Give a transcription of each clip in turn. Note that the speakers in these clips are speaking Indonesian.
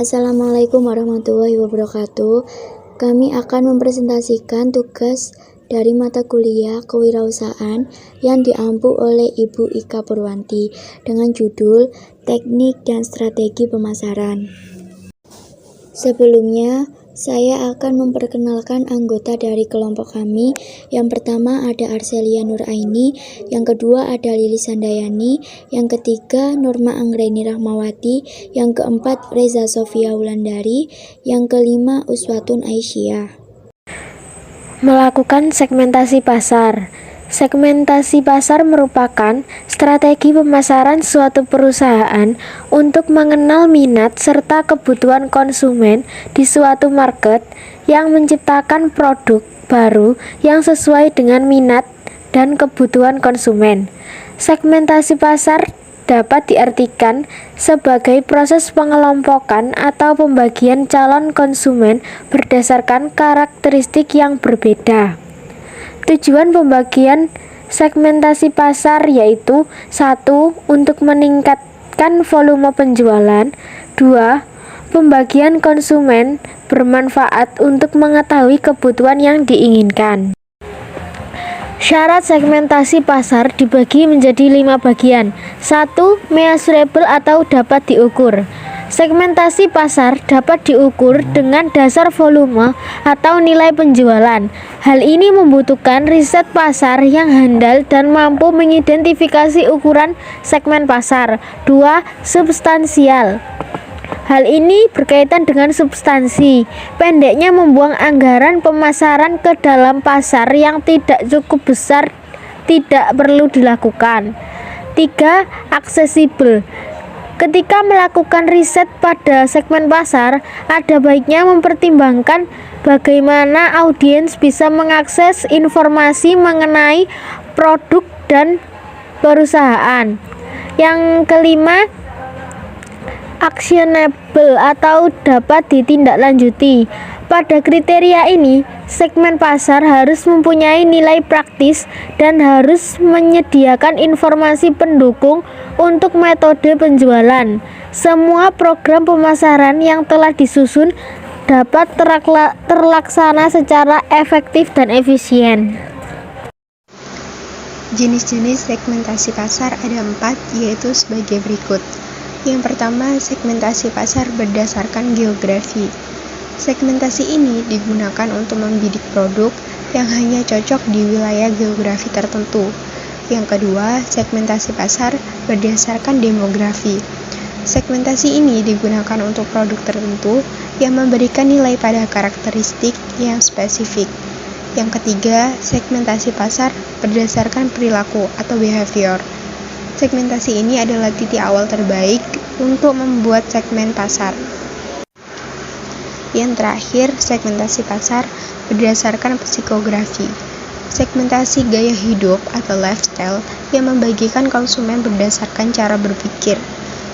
Assalamualaikum warahmatullahi wabarakatuh. Kami akan mempresentasikan tugas dari mata kuliah kewirausahaan yang diampu oleh Ibu Ika Purwanti dengan judul Teknik dan Strategi Pemasaran. Sebelumnya, saya akan memperkenalkan anggota dari kelompok kami. Yang pertama ada Arselia Nuraini, yang kedua ada Lilis Handayani, yang ketiga Norma Anggreni Rahmawati, yang keempat Reza Sofia Wulandari, yang kelima Uswatun Aisyah. Melakukan segmentasi pasar. Segmentasi pasar merupakan strategi pemasaran suatu perusahaan untuk mengenal minat serta kebutuhan konsumen di suatu market yang menciptakan produk baru yang sesuai dengan minat dan kebutuhan konsumen. Segmentasi pasar dapat diartikan sebagai proses pengelompokan atau pembagian calon konsumen berdasarkan karakteristik yang berbeda. Tujuan pembagian segmentasi pasar yaitu 1. Untuk meningkatkan volume penjualan. 2. Pembagian konsumen bermanfaat untuk mengetahui kebutuhan yang diinginkan. Syarat segmentasi pasar dibagi menjadi 5 bagian. 1. Measurable atau dapat diukur. Segmentasi pasar dapat diukur dengan dasar volume atau nilai penjualan. Hal ini membutuhkan riset pasar yang handal dan mampu mengidentifikasi ukuran segmen pasar. 2. Substansial. Hal ini berkaitan dengan substansi. Pendeknya membuang anggaran pemasaran ke dalam pasar yang tidak cukup besar tidak perlu dilakukan. 3. Aksesibel. Ketika melakukan riset pada segmen pasar, ada baiknya mempertimbangkan bagaimana audiens bisa mengakses informasi mengenai produk dan perusahaan. Yang kelima, actionable atau dapat ditindaklanjuti. Pada kriteria ini, segmen pasar harus mempunyai nilai praktis dan harus menyediakan informasi pendukung untuk metode penjualan. Semua program pemasaran yang telah disusun dapat terlaksana secara efektif dan efisien. Jenis-jenis segmentasi pasar ada 4, yaitu sebagai berikut. Yang pertama, segmentasi pasar berdasarkan geografi. Segmentasi ini digunakan untuk membidik produk yang hanya cocok di wilayah geografi tertentu. Yang kedua, segmentasi pasar berdasarkan demografi. Segmentasi ini digunakan untuk produk tertentu yang memberikan nilai pada karakteristik yang spesifik. Yang ketiga, segmentasi pasar berdasarkan perilaku atau behavior. Segmentasi ini adalah titik awal terbaik untuk membuat segmen pasar. Yang terakhir, segmentasi pasar berdasarkan psikografi. Segmentasi gaya hidup atau lifestyle yang membagikan konsumen berdasarkan cara berpikir.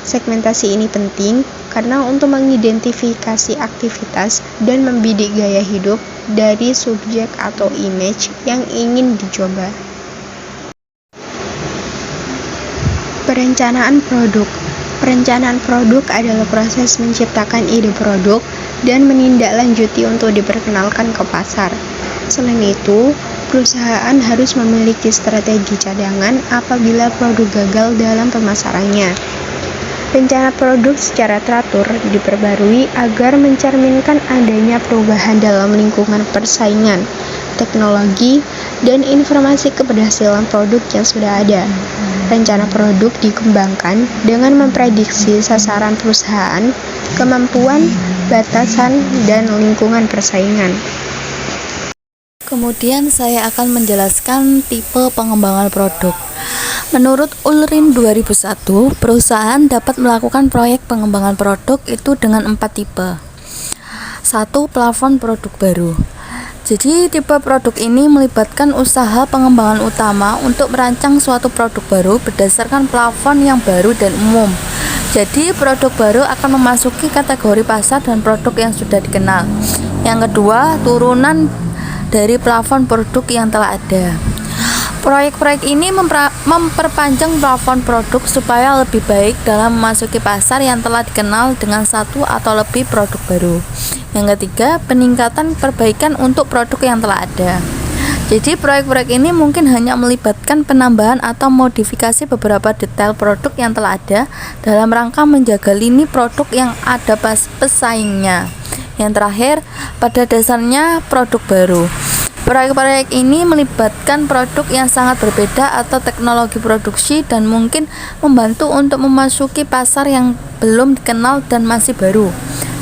Segmentasi ini penting karena untuk mengidentifikasi aktivitas dan membidik gaya hidup dari subjek atau image yang ingin dicoba. Perencanaan produk. Perencanaan produk adalah proses menciptakan ide produk dan menindaklanjuti untuk diperkenalkan ke pasar. Selain itu, perusahaan harus memiliki strategi cadangan apabila produk gagal dalam pemasarannya. Rencana produk secara teratur diperbarui agar mencerminkan adanya perubahan dalam lingkungan persaingan, teknologi, dan informasi keberhasilan produk yang sudah ada. Rencana produk dikembangkan dengan memprediksi sasaran perusahaan, kemampuan, batasan, dan lingkungan persaingan. Kemudian saya akan menjelaskan tipe pengembangan produk. Menurut Ulrin 2001, perusahaan dapat melakukan proyek pengembangan produk itu dengan 4 tipe. 1. Plafon produk baru. Jadi tipe produk ini melibatkan usaha pengembangan utama untuk merancang suatu produk baru berdasarkan plafon yang baru dan umum. Jadi produk baru akan memasuki kategori pasar dan produk yang sudah dikenal. Yang kedua, turunan dari plafon produk yang telah ada. Proyek-proyek ini memperpanjang plafon produk supaya lebih baik dalam memasuki pasar yang telah dikenal dengan satu atau lebih produk baru. Yang ketiga, peningkatan perbaikan untuk produk yang telah ada. Jadi proyek-proyek ini mungkin hanya melibatkan penambahan atau modifikasi beberapa detail produk yang telah ada dalam rangka menjaga lini produk yang ada pesaingnya. Yang terakhir, pada dasarnya produk baru. Proyek-proyek ini melibatkan produk yang sangat berbeda atau teknologi produksi dan mungkin membantu untuk memasuki pasar yang belum dikenal dan masih baru.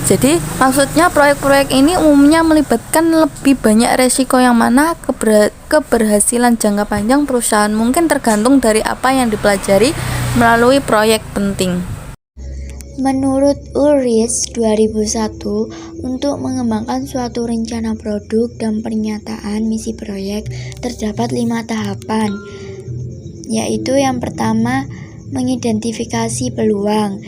Jadi, maksudnya proyek-proyek ini umumnya melibatkan lebih banyak resiko yang mana keberhasilan jangka panjang perusahaan mungkin tergantung dari apa yang dipelajari melalui proyek penting. Menurut Ulrich 2001, untuk mengembangkan suatu rencana produk dan pernyataan misi proyek terdapat 5 tahapan, yaitu yang pertama, mengidentifikasi peluang,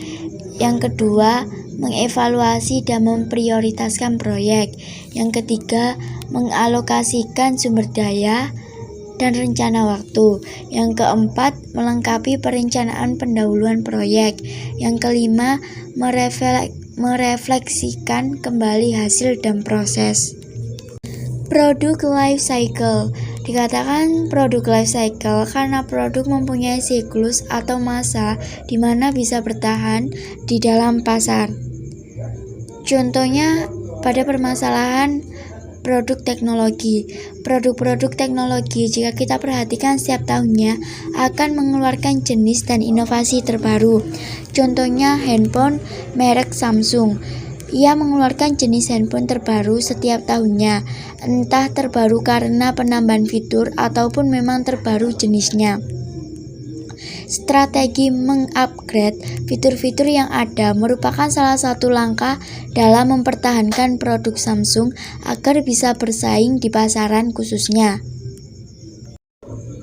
yang kedua, mengevaluasi dan memprioritaskan proyek, yang ketiga, mengalokasikan sumber daya dan rencana waktu, yang keempat, melengkapi perencanaan pendahuluan proyek, yang kelima, merefleksikan kembali hasil dan proses. Produk life cycle. Dikatakan produk life cycle karena produk mempunyai siklus atau masa di mana bisa bertahan di dalam pasar. Contohnya pada permasalahan produk teknologi. Produk-produk teknologi jika kita perhatikan setiap tahunnya akan mengeluarkan jenis dan inovasi terbaru. Contohnya handphone merek Samsung. Ia mengeluarkan jenis handphone terbaru setiap tahunnya, entah terbaru karena penambahan fitur ataupun memang terbaru jenisnya. Strategi mengupgrade fitur-fitur yang ada merupakan salah satu langkah dalam mempertahankan produk Samsung agar bisa bersaing di pasaran khususnya.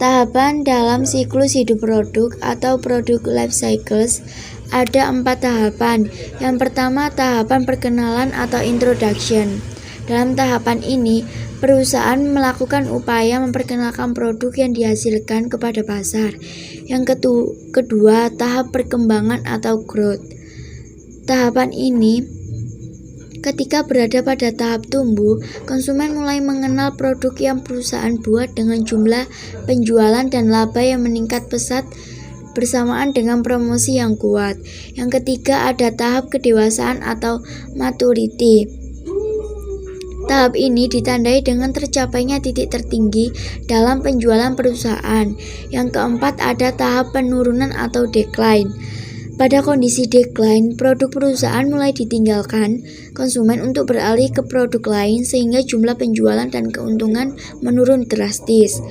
Tahapan dalam siklus hidup produk atau product life cycles ada 4 tahapan. Yang pertama, tahapan perkenalan atau introduction. Dalam tahapan ini, perusahaan melakukan upaya memperkenalkan produk yang dihasilkan kepada pasar. Yang kedua, tahap perkembangan atau growth. Tahapan ini, ketika berada pada tahap tumbuh, konsumen mulai mengenal produk yang perusahaan buat dengan jumlah penjualan dan laba yang meningkat pesat bersamaan dengan promosi yang kuat. Yang ketiga ada tahap kedewasaan atau maturity. Tahap ini ditandai dengan tercapainya titik tertinggi dalam penjualan perusahaan. Yang keempat ada tahap penurunan atau decline. Pada kondisi decline, produk perusahaan mulai ditinggalkan konsumen untuk beralih ke produk lain sehingga jumlah penjualan dan keuntungan menurun drastis.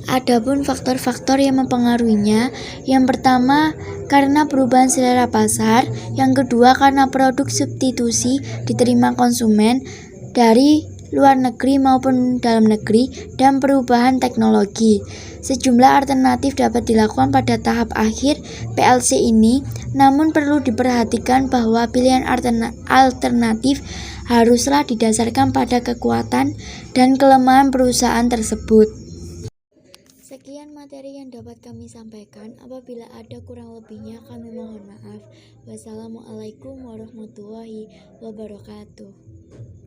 Adapun faktor-faktor yang mempengaruhinya, yang pertama karena perubahan selera pasar, yang kedua karena produk substitusi diterima konsumen dari luar negeri maupun dalam negeri, dan perubahan teknologi. Sejumlah alternatif dapat dilakukan pada tahap akhir PLC ini, namun perlu diperhatikan bahwa pilihan alternatif haruslah didasarkan pada kekuatan dan kelemahan perusahaan tersebut. Sekian materi yang dapat kami sampaikan. Apabila ada kurang lebihnya kami mohon maaf. Wassalamualaikum warahmatullahi wabarakatuh.